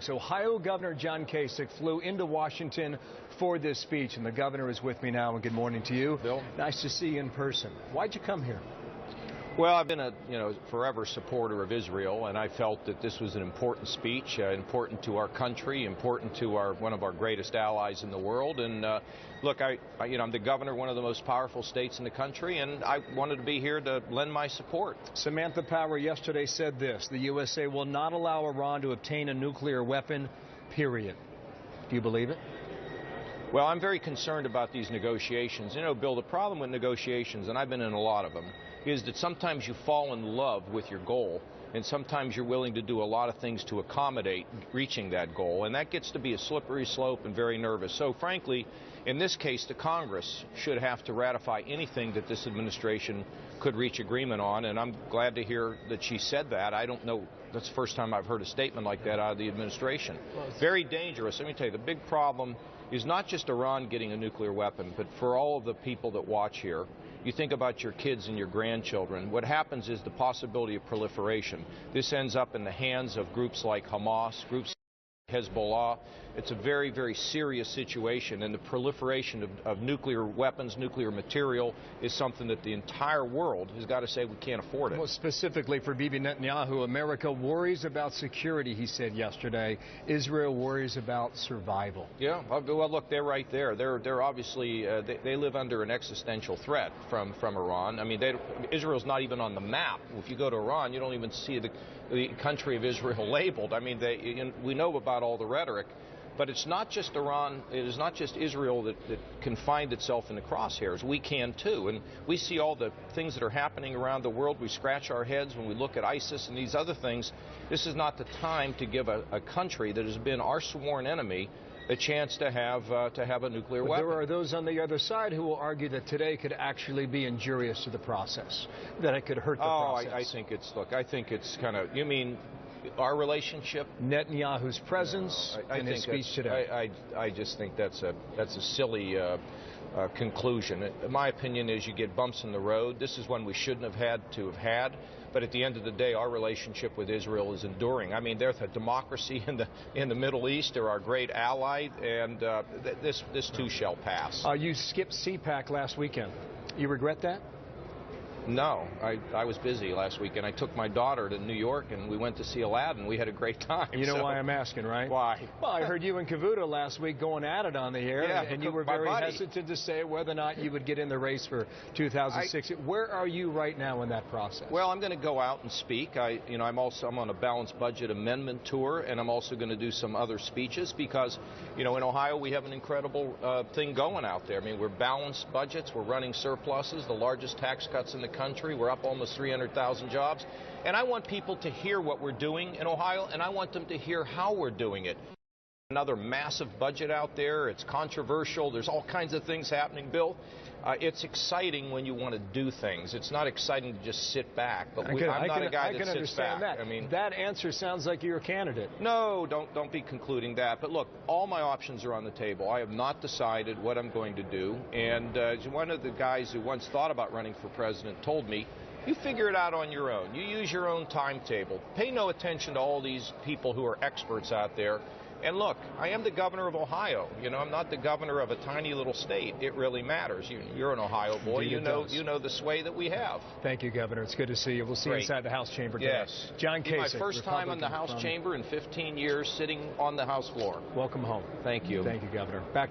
Ohio Governor John Kasich flew into Washington for this speech, and the governor is with me now. And good morning to you, Bill. Nice to see you in person. Why'd you come here? Well, I've been a forever supporter of Israel, and I felt that this was an important speech, important to our country, important to one of our greatest allies in the world. And look, I'm the governor of one of the most powerful states in the country, and I wanted to be here to lend my support. Samantha Power yesterday said this: the USA will not allow Iran to obtain a nuclear weapon, period. Do you believe it? Well, I'm very concerned about these negotiations. You know, Bill, the problem with negotiations, and I've been in a lot of them, is that sometimes you fall in love with your goal, and sometimes you're willing to do a lot of things to accommodate reaching that goal, and that gets to be a slippery slope and very nervous. So, frankly, in this case, the Congress should have to ratify anything that this administration could reach agreement on, and I'm glad to hear that she said that. I don't know, that's the first time I've heard a statement like that out of the administration. Very dangerous. Let me tell you, the big problem is not just Iran getting a nuclear weapon, but for all of the people that watch here. You think about your kids and your grandchildren. What happens is the possibility of proliferation. This ends up in the hands of groups like Hamas, groups like Hezbollah. It's a very, very serious situation, and the proliferation of nuclear weapons, nuclear material, is something that the entire world has got to say we can't afford it. Well, specifically for Bibi Netanyahu, America worries about security, he said yesterday. Israel worries about survival. Yeah, well, look, they're right there. They're obviously, they live under an existential threat from Iran. I mean, Israel's not even on the map. If you go to Iran, you don't even see the country of Israel labeled. I mean, we know about all the rhetoric. But it's not just Iran, it is not just Israel that can find itself in the crosshairs. We can too. And we see all the things that are happening around the world. We scratch our heads when we look at ISIS and these other things. This is not the time to give a country that has been our sworn enemy a chance to have a nuclear weapon. There are those on the other side who will argue that today could actually be injurious to the process, that it could hurt the process. I think it's kind of, you mean our relationship? Netanyahu's presence in his speech today. I just think that's a silly conclusion. My opinion is you get bumps in the road. This is one we shouldn't have had. But at the end of the day, our relationship with Israel is enduring. I mean, they're a democracy in the Middle East. They're our great ally, and this too shall pass. You skipped CPAC last weekend. You regret that? No, I was busy last weekend. I took my daughter to New York, and we went to see Aladdin. We had a great time. You know why I'm asking, right? Why? Well, I heard you and Kavuta last week going at it on the air, yeah, and you were very hesitant to say whether or not you would get in the race for 2006. Where are you right now in that process? Well, I'm going to go out and speak. I'm on a balanced budget amendment tour, and I'm also going to do some other speeches because, in Ohio we have an incredible thing going out there. I mean, we're balanced budgets. We're running surpluses, the largest tax cuts in the country. We're up almost 300,000 jobs. And I want people to hear what we're doing in Ohio, and I want them to hear how we're doing it. Another massive budget out there. It's controversial. There's all kinds of things happening, Bill. It's exciting when you want to do things. It's not exciting to just sit back. But I'm not a guy that sits back. That. I mean, that answer sounds like you're a candidate. No, don't be concluding that. But look, all my options are on the table. I have not decided what I'm going to do. And one of the guys who once thought about running for president told me, you figure it out on your own. You use your own timetable. Pay no attention to all these people who are experts out there. And look, I am the governor of Ohio. I'm not the governor of a tiny little state. It really matters. You're an Ohio boy. You know the sway that we have. Thank you, Governor. It's good to see you. We'll see you inside the House chamber today. Yes. John Kasich, my first time in the House chamber in 15 years, sitting on the House floor. Welcome home. Thank you. Thank you, Governor. Back to